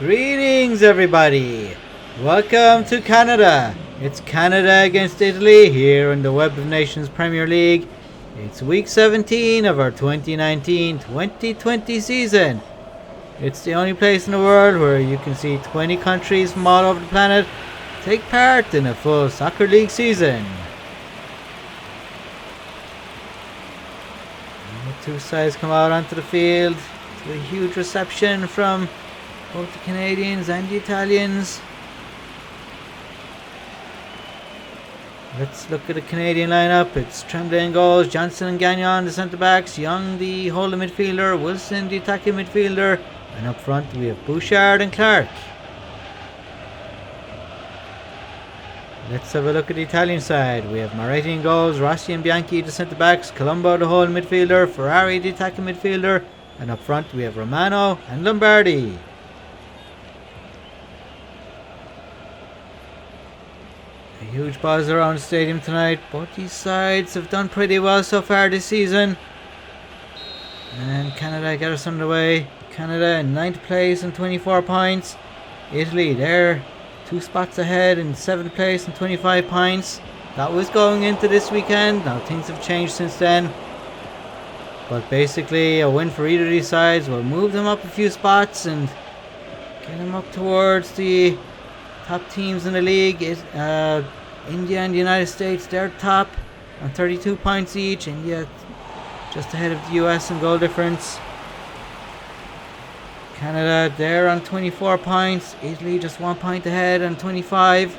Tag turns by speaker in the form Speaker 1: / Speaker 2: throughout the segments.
Speaker 1: Greetings, everybody! Welcome to Canada. It's Canada against Italy here in the Web of Nations Premier League. It's week 17 of our 2019-2020 season. It's the only place in the world where you can see 20 countries from all over the planet take part in a full soccer league season. And the two sides come out onto the field to a huge reception from both the Canadians and the Italians. Let's look at the Canadian lineup. It's Tremblay in goals, Johnson and Gagnon the centre backs, Young the holding midfielder, Wilson the attacking midfielder, and up front we have Bouchard and Clark. Let's have a look at the Italian side. We have Moretti in goals, Rossi and Bianchi the centre backs, Colombo the holding midfielder, Ferrari the attacking midfielder, and up front we have Romano and Lombardi. A huge buzz around the stadium tonight. Both these sides have done pretty well so far this season. And Canada get us underway. Canada in 9th place and 24 points. Italy, they're 2 spots ahead in 7th place and 25 points. That was going into this weekend. Now things have changed since then. But basically a win for either of these sides will move them up a few spots and get them up towards the top teams in the league. India and the United States, they're top on 32 points each. India just ahead of the US in goal difference. Canada, they're on 24 points. Italy just 1 point ahead on 25.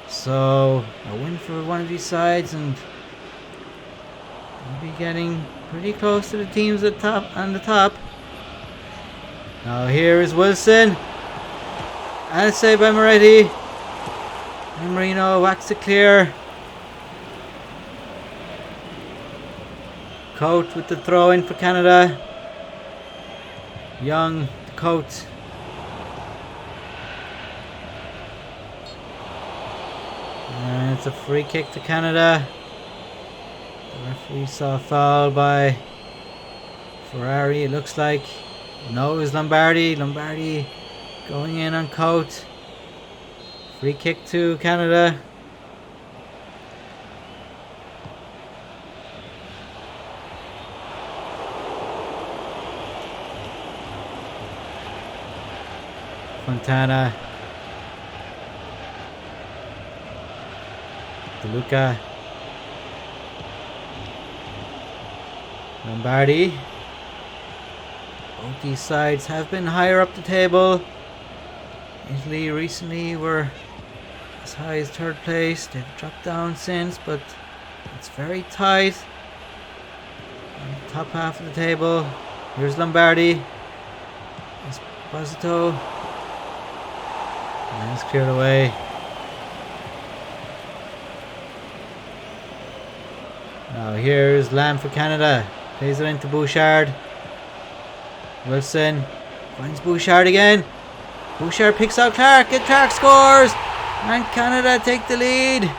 Speaker 1: So a win for one of these sides and they'll be getting pretty close to the teams at the top. Now here is Wilson. And it's saved by Moretti. And Marino whacks it clear. Coate with the throw in for Canada. Young, Coate. And it's a free kick to Canada. The referee saw a foul by Ferrari, it looks like. No, it was Lombardi. Lombardi going in on Coate. Free kick to Canada. Fontana. DeLuca. Lombardi. Both these sides have been higher up the table. Italy recently were as high as 3rd place. They've dropped down since, but it's very tight on the top half of the table. Here's Lombardi. Esposito. And it's cleared away. Now here's Lamb for Canada. Plays it into Bouchard. Wilson finds Bouchard again. Bouchard picks out Clark. And Clark scores. And Canada take the lead.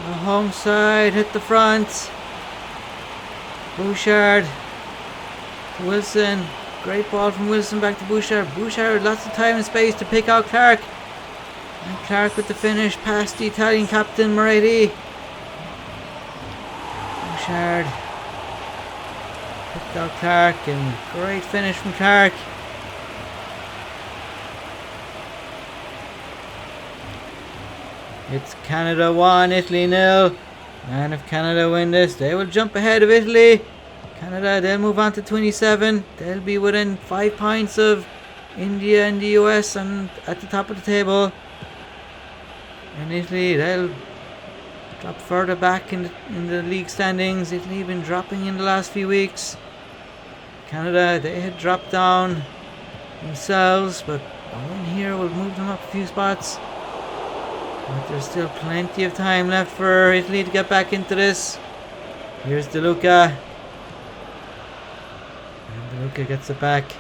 Speaker 1: The home side hit the front. Bouchard to Wilson. Great ball from Wilson back to Bouchard. Bouchard lots of time and space to pick out Clark. And Clark with the finish past the Italian captain Moretti. Bouchard picked out Clark and great finish from Clark. It's Canada 1, Italy 0. And if Canada win this, they will jump ahead of Italy. Canada, they'll move on to 27. They'll be within 5 points of India and the US and at the top of the table. And Italy, they'll drop further back in the league standings. Italy have been dropping in the last few weeks. Canada, they had dropped down themselves, but a win here will move them up a few spots. But there's still plenty of time left for Italy to get back into this. Here's DeLuca. And DeLuca gets it back.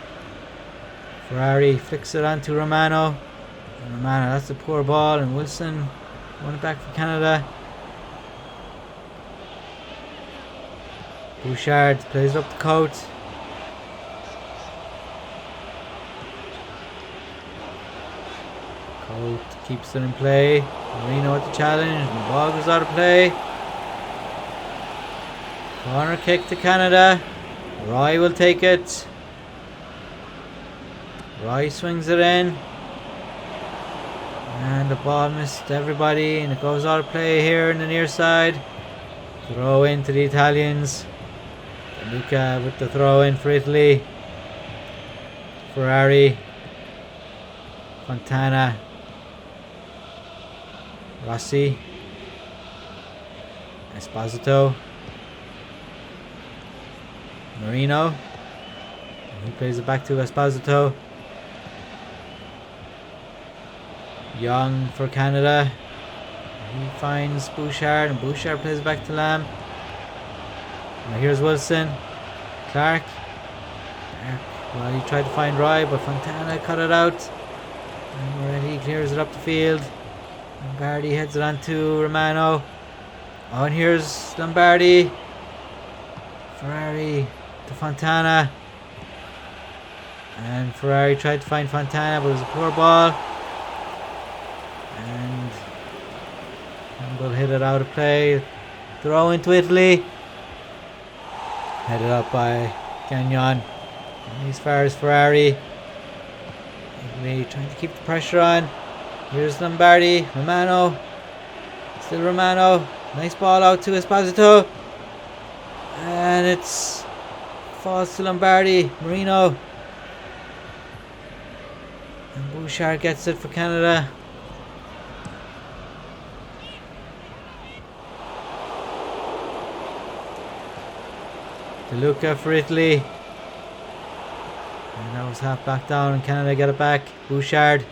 Speaker 1: Ferrari flicks it on to Romano. And Romano, that's a poor ball. And Wilson won it back for Canada. Bouchard plays up the coat. Coat keeps it in play. Marino with the challenge. And the ball goes out of play. Corner kick to Canada. Roy will take it. Roy swings it in. And the ball missed everybody. And it goes out of play here in the near side. Throw in to the Italians. Luca with the throw in for Italy. Ferrari. Fontana. Rossi. Esposito. Marino. And he plays it back to Esposito. Young for Canada. He finds Bouchard, and Bouchard plays it back to Lamb. Now here's Wilson. Clark. Well, he tried to find Roy, but Fontana cut it out. And already clears it up the field. Lombardi heads it on to Romano. Oh, and here's Lombardi. Ferrari to Fontana. And Ferrari tried to find Fontana, but it was a poor ball. And Campbell hit it out of play. Throw into Italy. Headed up by Gagnon. And as far as Ferrari. Italy trying to keep the pressure on. Here's Lombardi. Romano. Still Romano. Nice ball out to Esposito. And it's falls to Lombardi. Marino. And Bouchard gets it for Canada. De Luca for Italy. And that was half back down and Canada get it back. Bouchard.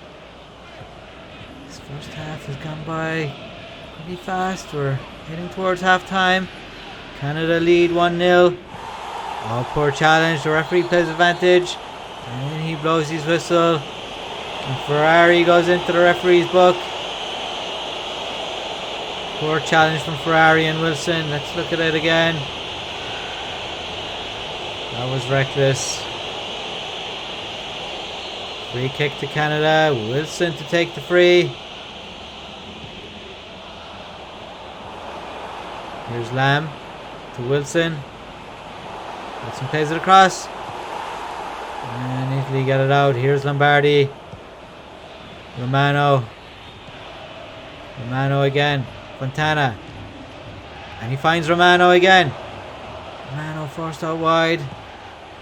Speaker 1: This first half has gone by pretty fast. We're heading towards half time. Canada lead 1-0. Oh, poor challenge. The referee plays advantage. And then he blows his whistle. And Ferrari goes into the referee's book. Poor challenge from Ferrari and Wilson. Let's look at it again. That was reckless. Free kick to Canada. Wilson to take the free. Here's Lamb to Wilson. Wilson plays it across. And Italy get it out. Here's Lombardi. Romano. Romano again. Fontana. And he finds Romano again. Romano forced out wide.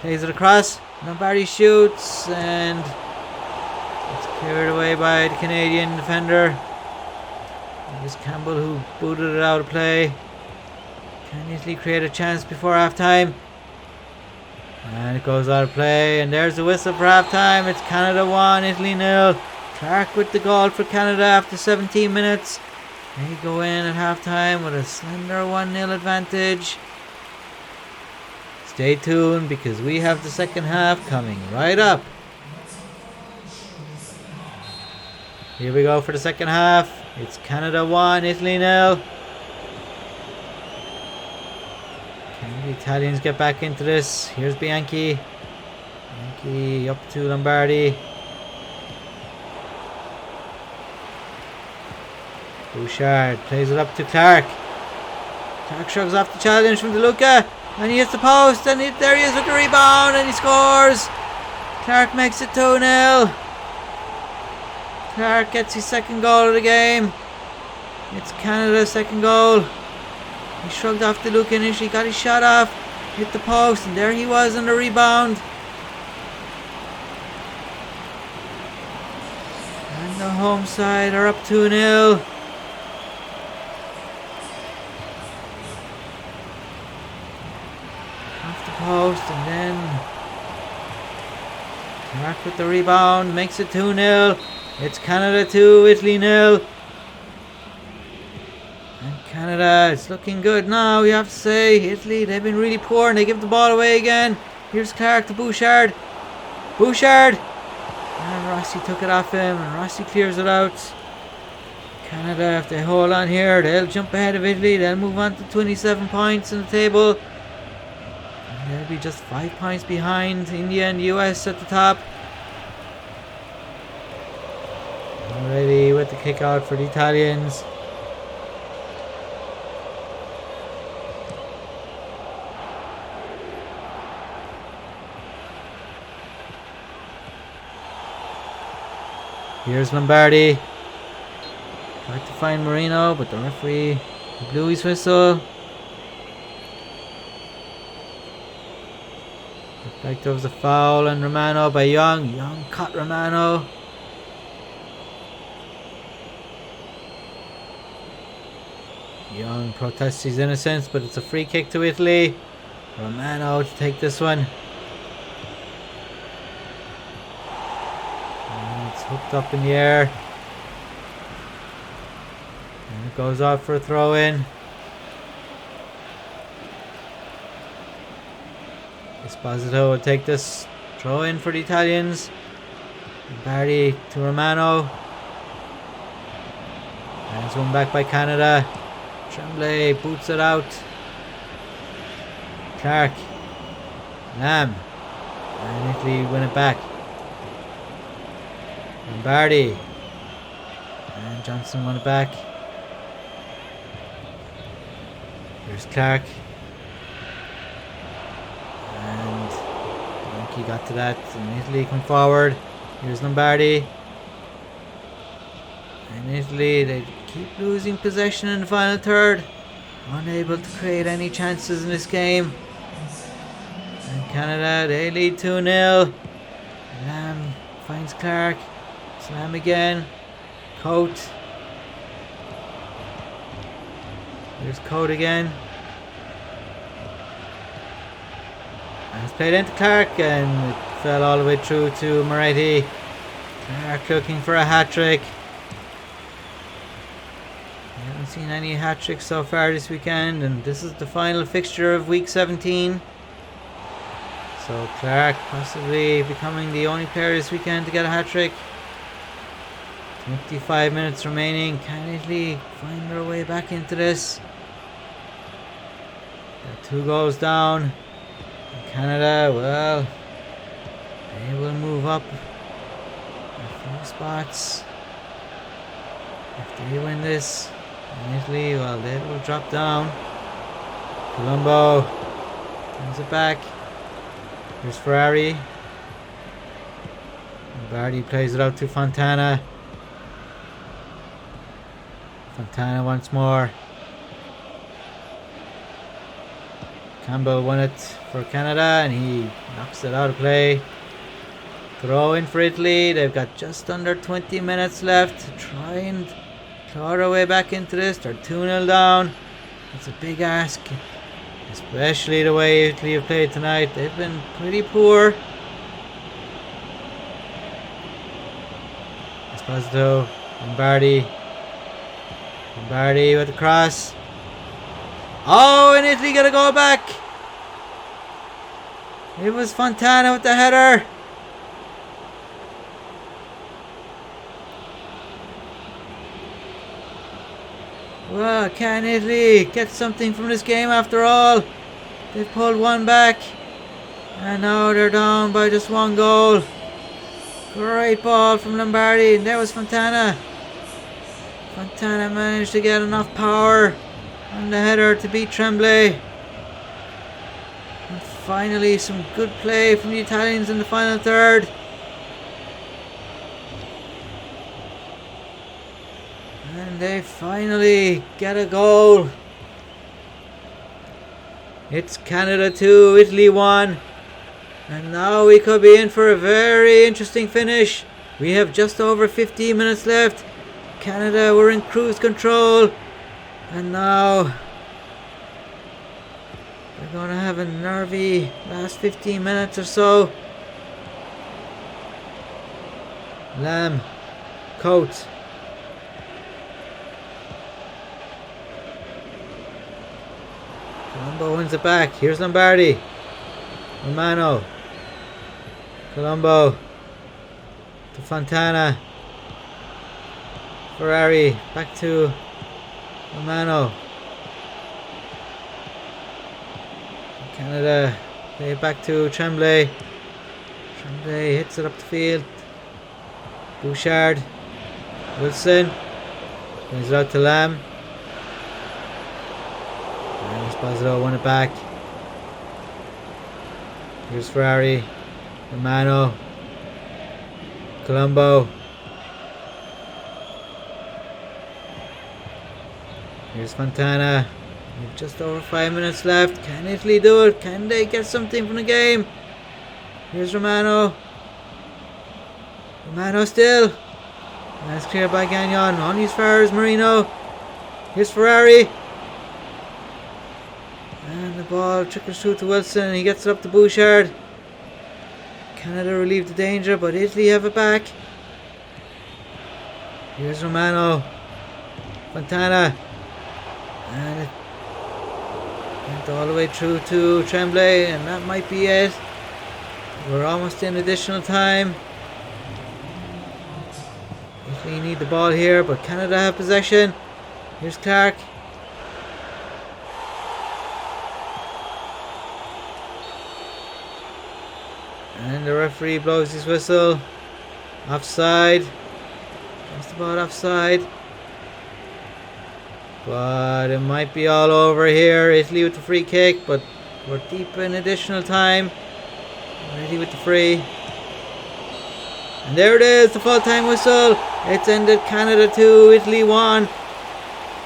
Speaker 1: Plays it across. Lombardi shoots. And it's cleared away by the Canadian defender. It was Campbell who booted it out of play. Can Italy create a chance before half time? And it goes out of play. And there's the whistle for half time. It's Canada 1, Italy 0. Clark with the goal for Canada after 17 minutes. They go in at half time with a slender 1-0 advantage. Stay tuned because we have the second half coming right up. Here we go for the second half. It's Canada 1, Italy 0. Can the Italians get back into this? Here's Bianchi. Bianchi up to Lombardi. Bouchard plays it up to Clark. Clark shrugs off the challenge from De Luca. And he hits the post. And there he is with the rebound. And he scores. Clark makes it 2-0. Clark gets his second goal of the game. It's Canada's second goal. He shrugged off De Luca initially. Got his shot off. Hit the post. And there he was on the rebound. And the home side are up 2-0. Post and then Clark with the rebound makes it 2-0. It's Canada 2, Italy 0. And Canada, it's looking good now, you have to say. Italy, they've been really poor and they give the ball away again. Here's Clark to Bouchard. Bouchard! And Rossi took it off him and Rossi clears it out. Canada, if they hold on here, they'll jump ahead of Italy. They'll move on to 27 points in the table. They'll be just 5 points behind India and US at the top. Already with the kick out for the Italians. Here's Lombardi. Tried to find Marino, but the referee blew his whistle. Looked like there was a foul on Romano by Young. Young caught Romano. Young protests his innocence, but it's a free kick to Italy. Romano to take this one. And it's hooked up in the air. And it goes off for a throw in. Esposito will take this throw in for the Italians. Lombardi to Romano. And it's won back by Canada. Tremblay boots it out. Clark. Lamb. And Italy win it back. Lombardi. And Johnson won it back. Here's Clark. And Yankee got to that. And Italy come forward. Here's Lombardi. And Italy, they keep losing possession in the final third. Unable to create any chances in this game. And Canada, they lead 2-0. Lamb finds Clark. Slam again. Coate. Here's Coate again. And it's played into Clark and it fell all the way through to Moretti. Clark looking for a hat-trick. Haven't seen any hat-tricks so far this weekend, and this is the final fixture of week 17. So Clark possibly becoming the only player this weekend to get a hat-trick. 25 minutes remaining. Can Italy find their way back into this? Got 2 goals down. And Canada, well, they will move up a few spots if they win this. And Italy, well, they will drop down. Colombo brings it back. Here's Ferrari. Lombardi plays it out to Fontana. Fontana once more. Campbell won it for Canada and he knocks it out of play. Throw in for Italy. They've got just under 20 minutes left to try and claw their way back into this. They're 2-0 down. It's a big ask, especially the way Italy have played tonight. They've been pretty poor. Esposito, Lombardi. Lombardi with the cross. Oh, and Italy got to go back. It was Fontana with the header. Well, can Italy get something from this game after all? They've pulled one back. And now they're down by just 1 goal. Great ball from Lombardi. And there was Fontana. Fontana managed to get enough power on the header to beat Tremblay. And finally some good play from the Italians in the final third. And they finally get a goal. It's Canada 2, Italy 1. And now we could be in for a very interesting finish. We have just over 15 minutes left. Canada were in cruise control. And now they're going to have a nervy last 15 minutes or so. Lamb, Coate. Colombo wins it back. Here's Lombardi. Romano. Colombo. To Fontana. Ferrari. Back to Romano. Canada Play it back to Tremblay. Tremblay hits it up the field. Bouchard. Wilson. Brings it out to Lamb. And Esposito won it back. Here's Ferrari. Romano. Colombo. Here's Fontana. We've just over 5 minutes left. Can Italy do it? Can they get something from the game? Here's Romano. Romano still. That's cleared by Gagnon. Only as far as Marino. Here's Ferrari. And the ball trickles through to Wilson. He gets it up to Bouchard. Canada relieve the danger, but Italy have it back. Here's Romano. Fontana. And it went all the way through to Tremblay, and that might be it. We're almost in additional time. Italy need the ball here, but Canada have possession. Here's Clark. And the referee blows his whistle. Offside. Just about offside. But it might be all over here. Italy with the free kick, but we're deep in additional time. Italy with the free. And there it is, the full-time whistle. It's ended. Canada 2, Italy 1.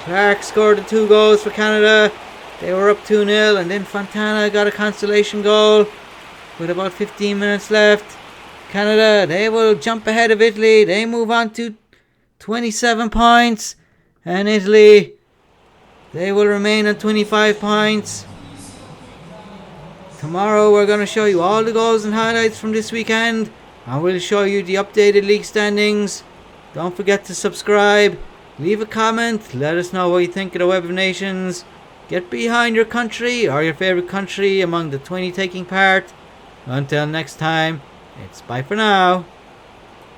Speaker 1: Clark scored the 2 goals for Canada. They were up 2-0, and then Fontana got a consolation goal with about 15 minutes left. Canada, they will jump ahead of Italy. They move on to 27 points. And Italy, they will remain at 25 points. Tomorrow we're going to show you all the goals and highlights from this weekend. And we'll show you the updated league standings. Don't forget to subscribe. Leave a comment. Let us know what you think of the Web of Nations. Get behind your country or your favourite country among the 20 taking part. Until next time, it's bye for now.